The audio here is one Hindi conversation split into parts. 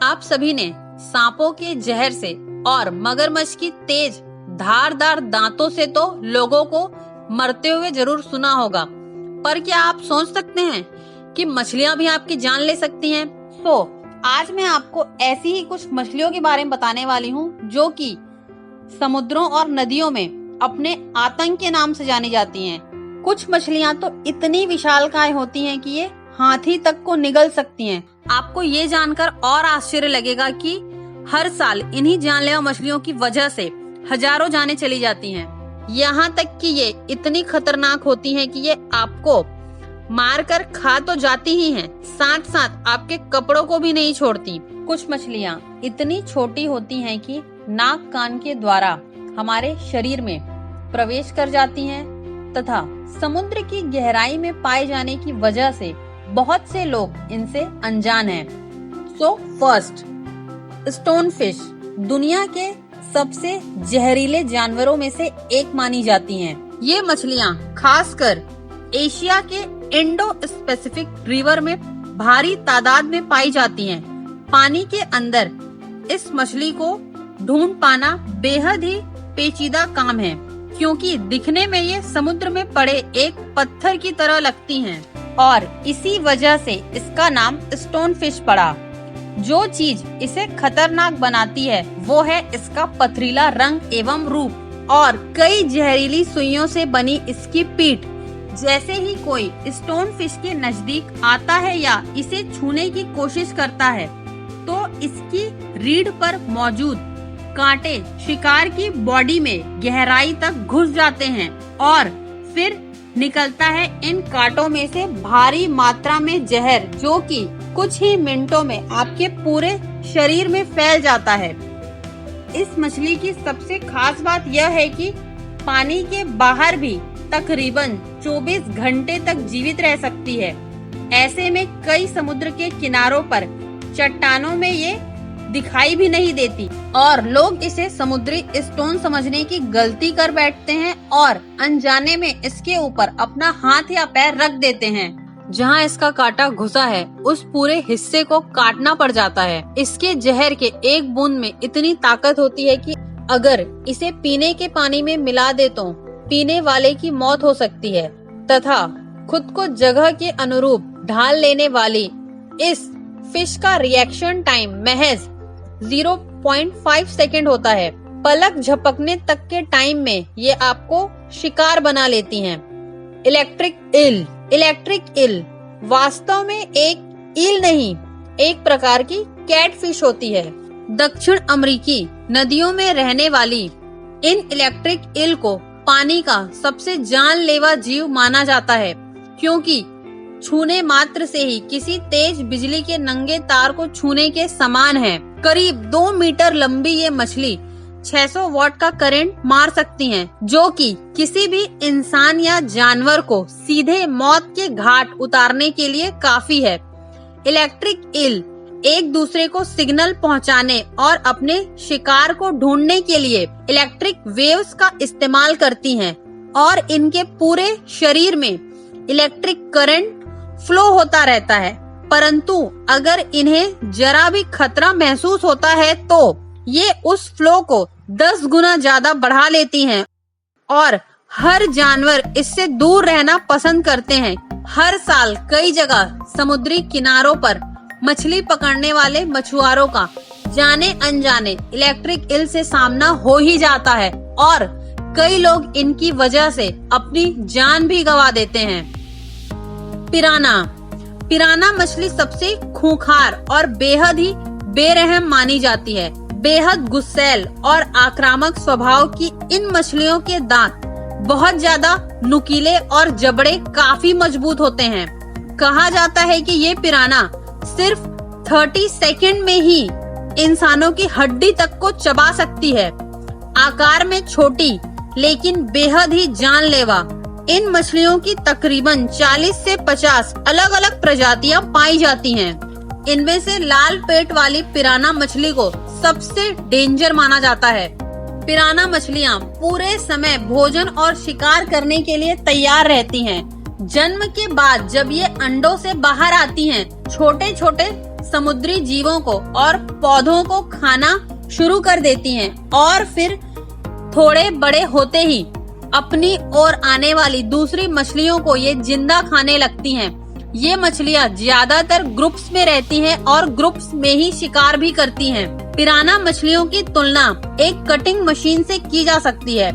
आप सभी ने सांपों के जहर से और मगरमच्छ की तेज धारदार दांतों से तो लोगों को मरते हुए जरूर सुना होगा, पर क्या आप सोच सकते हैं कि मछलियां भी आपकी जान ले सकती हैं? तो आज मैं आपको ऐसी ही कुछ मछलियों के बारे में बताने वाली हूँ जो कि समुद्रों और नदियों में अपने आतंक के नाम से जानी जाती हैं। कुछ मछलियां तो इतनी विशालकाय होती हैं कि ये हाथी तक को निगल सकती हैं। आपको ये जानकर और आश्चर्य लगेगा कि हर साल इन्हीं जानलेवा मछलियों की वजह से हजारों जानें चली जाती हैं। यहाँ तक कि ये इतनी खतरनाक होती हैं कि ये आपको मारकर खा तो जाती ही हैं, साथ साथ आपके कपड़ों को भी नहीं छोड़ती। कुछ मछलियाँ इतनी छोटी होती हैं कि नाक कान के द्वारा हमारे शरीर में प्रवेश कर जाती हैं तथा समुद्र की गहराई में पाए जाने की वजह से बहुत से लोग इनसे अनजान हैं। सो फर्स्ट, स्टोन फिश दुनिया के सबसे जहरीले जानवरों में से एक मानी जाती हैं। ये मछलियाँ खासकर एशिया के इंडो स्पेसिफिक रिवर में भारी तादाद में पाई जाती हैं। पानी के अंदर इस मछली को ढूंढ पाना बेहद ही पेचीदा काम है, क्योंकि दिखने में ये समुद्र में पड़े एक पत्थर की तरह लगती हैं और इसी वजह से इसका नाम स्टोन फिश पड़ा। जो चीज इसे खतरनाक बनाती है वो है इसका पथरीला रंग एवं रूप और कई जहरीली सुइयों से बनी इसकी पीठ। जैसे ही कोई स्टोन फिश के नजदीक आता है या इसे छूने की कोशिश करता है तो इसकी रीढ़ पर मौजूद कांटे शिकार की बॉडी में गहराई तक घुस जाते हैं और फिर निकलता है इन कांटों में से भारी मात्रा में जहर, जो कि कुछ ही मिनटों में आपके पूरे शरीर में फैल जाता है। इस मछली की सबसे खास बात यह है कि पानी के बाहर भी तकरीबन 24 घंटे तक जीवित रह सकती है। ऐसे में कई समुद्र के किनारों पर चट्टानों में ये दिखाई भी नहीं देती और लोग इसे समुद्री स्टोन समझने की गलती कर बैठते हैं और अनजाने में इसके ऊपर अपना हाथ या पैर रख देते हैं। जहां इसका कांटा घुसा है उस पूरे हिस्से को काटना पड़ जाता है। इसके जहर के एक बूंद में इतनी ताकत होती है कि अगर इसे पीने के पानी में मिला दे तो पीने वाले की मौत हो सकती है तथा खुद को जगह के अनुरूप ढाल लेने वाली इस फिश का रिएक्शन टाइम महज 0.5 सेकेंड होता है। पलक झपकने तक के टाइम में ये आपको शिकार बना लेती हैं। इलेक्ट्रिक ईल वास्तव में एक ईल नहीं, एक प्रकार की कैटफिश होती है। दक्षिण अमेरिकी नदियों में रहने वाली इन इलेक्ट्रिक ईल को पानी का सबसे जानलेवा जीव माना जाता है, क्योंकि छूने मात्र से ही किसी तेज बिजली के नंगे तार को छूने के समान है। करीब 2 मीटर लंबी ये मछली 600 वॉट का करंट मार सकती हैं, जो कि किसी भी इंसान या जानवर को सीधे मौत के घाट उतारने के लिए काफी है। इलेक्ट्रिक ईल एक दूसरे को सिग्नल पहुंचाने और अपने शिकार को ढूंढने के लिए इलेक्ट्रिक वेव्स का इस्तेमाल करती हैं और इनके पूरे शरीर में इलेक्ट्रिक करंट फ्लो होता रहता है। परंतु अगर इन्हें जरा भी खतरा महसूस होता है तो ये उस फ्लो को 10 गुना ज्यादा बढ़ा लेती हैं और हर जानवर इससे दूर रहना पसंद करते हैं। हर साल कई जगह समुद्री किनारों पर मछली पकड़ने वाले मछुआरों का जाने अनजाने इलेक्ट्रिक ईल से सामना हो ही जाता है और कई लोग इनकी वजह से अपनी जान भी गंवा देते हैं। पिराना मछली सबसे खूंखार और बेहद ही बेरहम मानी जाती है। बेहद गुस्सैल और आक्रामक स्वभाव की इन मछलियों के दांत बहुत ज्यादा नुकीले और जबड़े काफी मजबूत होते हैं। कहा जाता है कि ये पिराना सिर्फ 30 सेकंड में ही इंसानों की हड्डी तक को चबा सकती है। आकार में छोटी लेकिन बेहद ही जानलेवा इन मछलियों की तकरीबन 40 से 50 अलग अलग प्रजातियां पाई जाती हैं। इनमें से लाल पेट वाली पिराना मछली को सबसे डेंजर माना जाता है। पिराना मछलियां पूरे समय भोजन और शिकार करने के लिए तैयार रहती हैं। जन्म के बाद जब ये अंडों से बाहर आती हैं, छोटे छोटे समुद्री जीवों को और पौधों को खाना शुरू कर देती हैं और फिर थोड़े बड़े होते ही अपनी ओर आने वाली दूसरी मछलियों को ये जिंदा खाने लगती हैं। ये मछलियाँ ज्यादातर ग्रुप्स में रहती हैं और ग्रुप्स में ही शिकार भी करती हैं। पिराना मछलियों की तुलना एक कटिंग मशीन से की जा सकती है।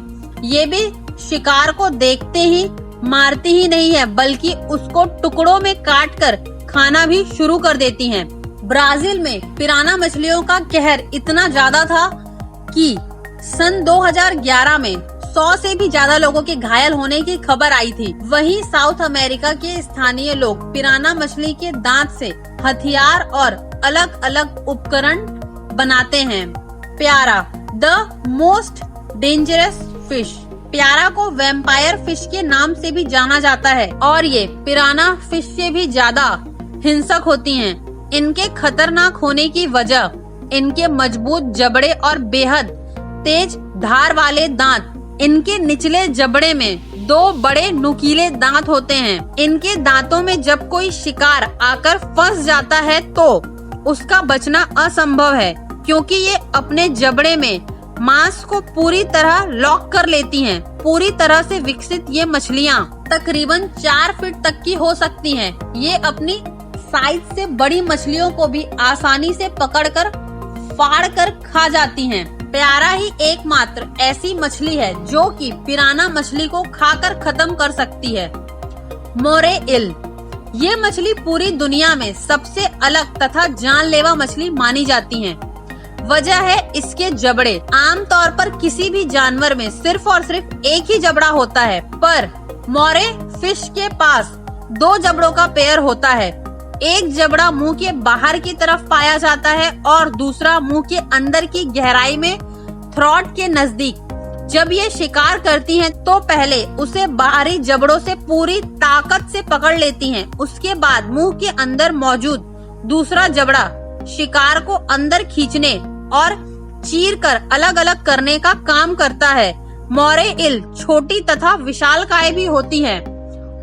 ये भी शिकार को देखते ही मारती ही नहीं है, बल्कि उसको टुकड़ों में काटकर खाना भी शुरू कर देती हैं। ब्राजील में पिराना मछलियों का कहर इतना ज्यादा था कि सन 2011 में 100 से भी ज्यादा लोगों के घायल होने की खबर आई थी। वहीं साउथ अमेरिका के स्थानीय लोग पिराना मछली के दांत से हथियार और अलग अलग उपकरण बनाते हैं। प्यारा, द मोस्ट डेंजरस फिश। प्यारा को वैम्पायर फिश के नाम से भी जाना जाता है और ये पिराना फिश से भी ज्यादा हिंसक होती हैं। इनके खतरनाक होने की वजह इनके मजबूत जबड़े और बेहद तेज धार वाले दांत। इनके निचले जबड़े में 2 बड़े नुकीले दांत होते हैं। इनके दांतों में जब कोई शिकार आकर फंस जाता है तो उसका बचना असंभव है, क्योंकि ये अपने जबड़े में मांस को पूरी तरह लॉक कर लेती हैं। पूरी तरह से विकसित ये मछलियाँ तकरीबन 4 फीट तक की हो सकती हैं। ये अपनी साइज से बड़ी मछलियों को भी आसानी से पकड़कर फाड़ कर खा जाती हैं। प्यारा ही एकमात्र ऐसी मछली है जो कि पिराना मछली को खाकर खत्म कर सकती है। मोरे इल। ये मछली पूरी दुनिया में सबसे अलग तथा जानलेवा मछली मानी जाती है। वजह है इसके जबड़े। आमतौर पर किसी भी जानवर में सिर्फ और सिर्फ एक ही जबड़ा होता है, पर मोरे फिश के पास 2 जबड़ों का पेयर होता है। एक जबड़ा मुंह के बाहर की तरफ पाया जाता है और दूसरा मुंह के अंदर की गहराई में थ्रॉट के नजदीक। जब ये शिकार करती हैं तो पहले उसे बाहरी जबड़ों से पूरी ताकत से पकड़ लेती हैं। उसके बाद मुंह के अंदर मौजूद दूसरा जबड़ा शिकार को अंदर खींचने और चीर कर अलग अलग करने का काम करता है। मोरे इल छोटी तथा विशालकाय भी होती है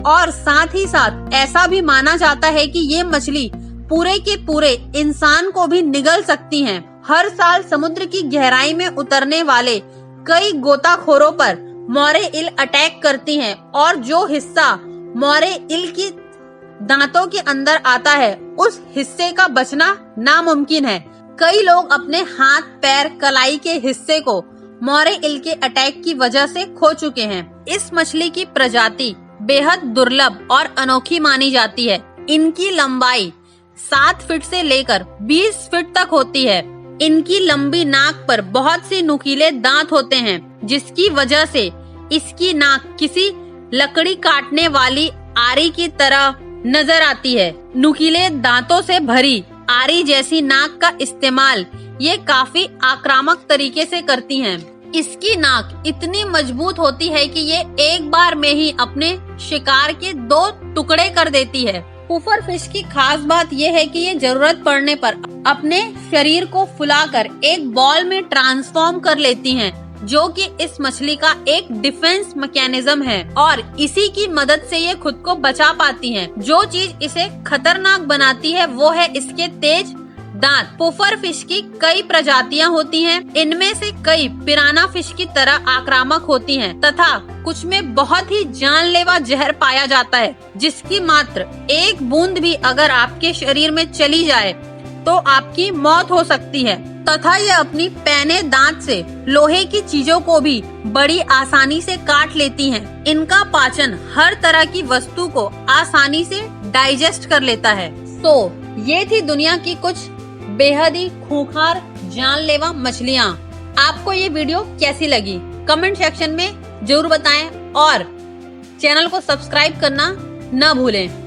और साथ ही साथ ऐसा भी माना जाता है कि ये मछली पूरे के पूरे इंसान को भी निगल सकती हैं। हर साल समुद्र की गहराई में उतरने वाले कई गोताखोरों पर मोरे इल अटैक करती हैं और जो हिस्सा मोरे इल की दांतों के अंदर आता है उस हिस्से का बचना नामुमकिन है। कई लोग अपने हाथ, पैर, कलाई के हिस्से को मोरे इल के अटैक की वजह से खो चुके हैं। इस मछली की प्रजाति बेहद दुर्लभ और अनोखी मानी जाती है। इनकी लंबाई 7 फीट से लेकर 20 फीट तक होती है। इनकी लंबी नाक पर बहुत से नुकीले दांत होते हैं, जिसकी वजह से इसकी नाक किसी लकड़ी काटने वाली आरी की तरह नजर आती है। नुकीले दांतों से भरी आरी जैसी नाक का इस्तेमाल ये काफी आक्रामक तरीके से करती हैं। इसकी नाक इतनी मजबूत होती है कि ये एक बार में ही अपने शिकार के 2 टुकड़े कर देती है। पुफर फिश की खास बात यह है कि ये जरूरत पड़ने पर अपने शरीर को फुलाकर एक बॉल में ट्रांसफॉर्म कर लेती हैं, जो कि इस मछली का एक डिफेंस मैकेनिज्म है और इसी की मदद से ये खुद को बचा पाती हैं। जो चीज इसे खतरनाक बनाती है वो है इसके तेज दांत। पुफर फिश की कई प्रजातियां होती हैं। इनमें से कई पिराना फिश की तरह आक्रामक होती हैं तथा कुछ में बहुत ही जानलेवा जहर पाया जाता है, जिसकी मात्र 1 बूंद भी अगर आपके शरीर में चली जाए तो आपकी मौत हो सकती है। तथा ये अपनी पैने दांत से लोहे की चीजों को भी बड़ी आसानी से काट लेती हैं। इनका पाचन हर तरह की वस्तु को आसानी से डाइजेस्ट कर लेता है। तो ये थी दुनिया की कुछ बेहद ही खूंखार जानलेवा मछलियाँ। आपको ये वीडियो कैसी लगी कमेंट सेक्शन में जरूर बताएं और चैनल को सब्सक्राइब करना न भूलें।